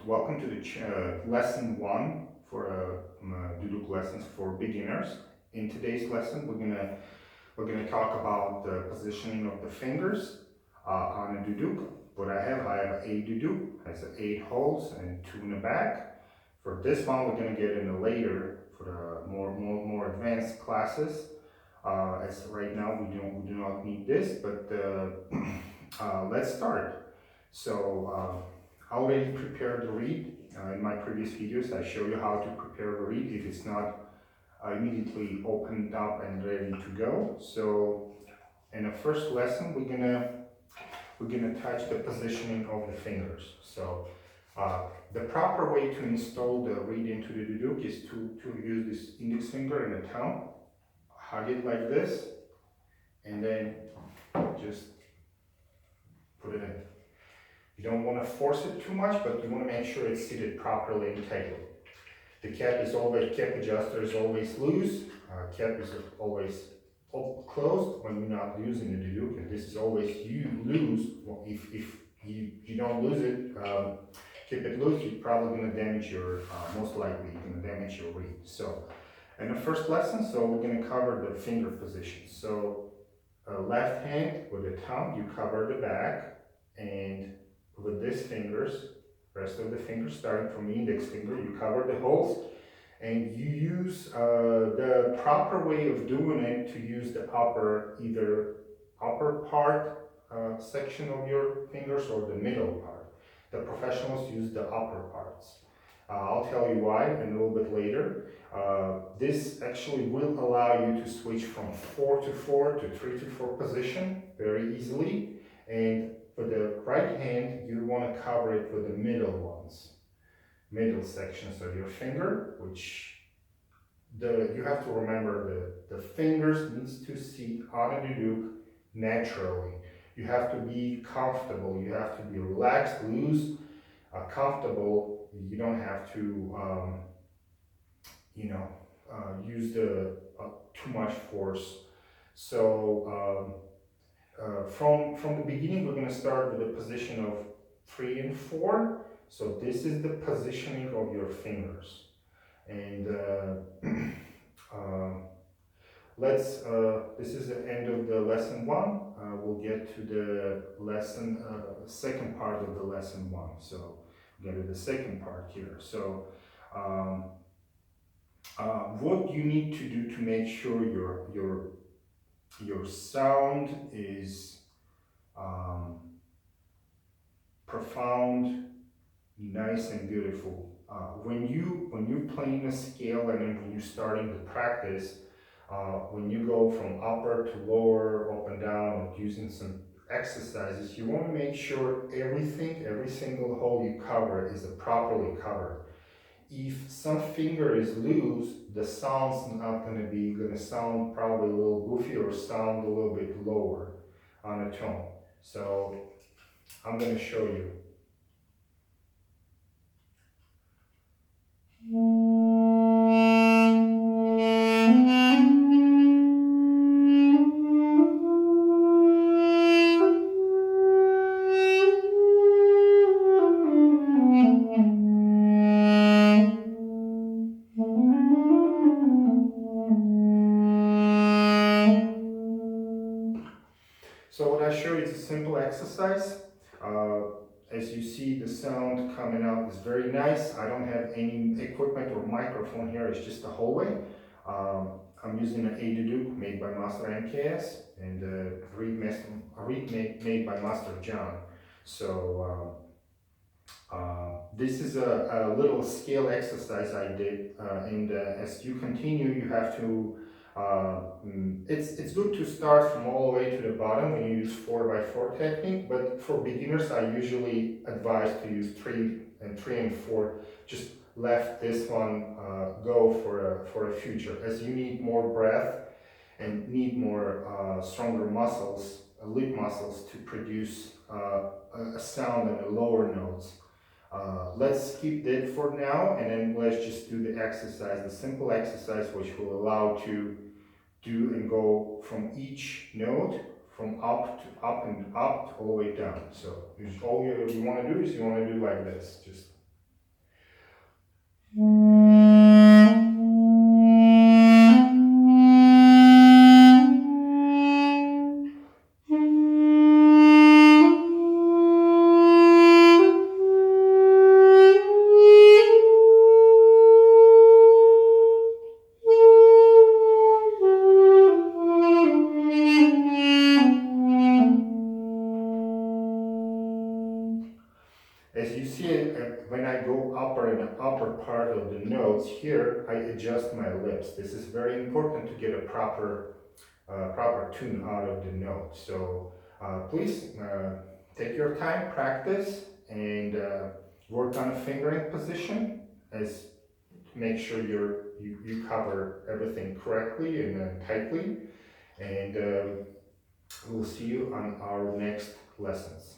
Welcome to the lesson 1 for Duduk lessons for beginners. In today's lesson, we're gonna talk about the positioning of the fingers on a Duduk. What I have a Duduk, has 8 holes and 2 in the back. For this one, we're gonna get in later for the more advanced classes. As right now, we do not need this, but let's start. So. I already prepared the read. In my previous videos, I show you how to prepare the read if it's not immediately opened up and ready to go. So in the first lesson, we're gonna touch the positioning of the fingers. So the proper way to install the reed into the Duduk is to use this index finger and the thumb, hug it like this, and then just put it in. You don't want to force it too much, but you want to make sure it's seated properly and tightly. The cap adjuster is always loose. Cap is always closed when you're not using the Duduk, and this is always loose. Well, if you don't lose it, keep it loose, you're probably going to damage your, most likely you're going to damage your reed. So in the first lesson, so we're going to cover the finger positions. So left hand with the thumb, you cover the back, and with these fingers, rest of the fingers starting from the index finger, you cover the holes, and you use the proper way of doing it to use the either upper part section of your fingers or the middle part. The professionals use the upper parts. I'll tell you why in a little bit later. This actually will allow you to switch from 4-4 to 3-4 position very easily, and for the right hand, you want to cover it with the middle sections of your finger, which you have to remember the fingers needs to sit on a Duduk naturally. You have to be comfortable, you have to be relaxed, loose, comfortable. You don't have to, use the too much force. So from the beginning, we're going to start with the position of 3 and 4. So this is the positioning of your fingers. And this is the end of the lesson 1. We'll get to the lesson, second part of the lesson 1. So we'll get to the second part here. So what you need to do to make sure your sound is profound, nice and beautiful. When you're playing a scale and then when you're starting to practice, when you go from upper to lower, up and down, or using some exercises, you want to make sure every single hole you cover is properly covered. If some finger is loose, the sound's not going to sound probably a little goofy or sound a little bit lower on a tone. So I'm going to show you. So what I show you is a simple exercise. As you see, the sound coming out is very nice. I don't have any equipment or microphone here, it's just a hallway. I'm using an Duduk made by Master MKS and a reed made by Master John. So this is a little scale exercise I did, and as you continue, you have to it's good to start from all the way to the bottom when you use 4x4 technique, but for beginners I usually advise to use 3 and 4. Just let this one go for a future, as you need more breath and need more stronger muscles, lip muscles, to produce a sound in the lower notes. Let's skip that for now, and then let's just do the exercise, the simple exercise, which will allow to do and go from each note, from up to up all the way down. So all you want to do is you want to do like this, just As you see, when I go upper and upper part of the notes here, I adjust my lips. This is very important to get a proper tune out of the note. So please take your time, practice, and work on a fingering position. As make sure you cover everything correctly and tightly. And we'll see you on our next lessons.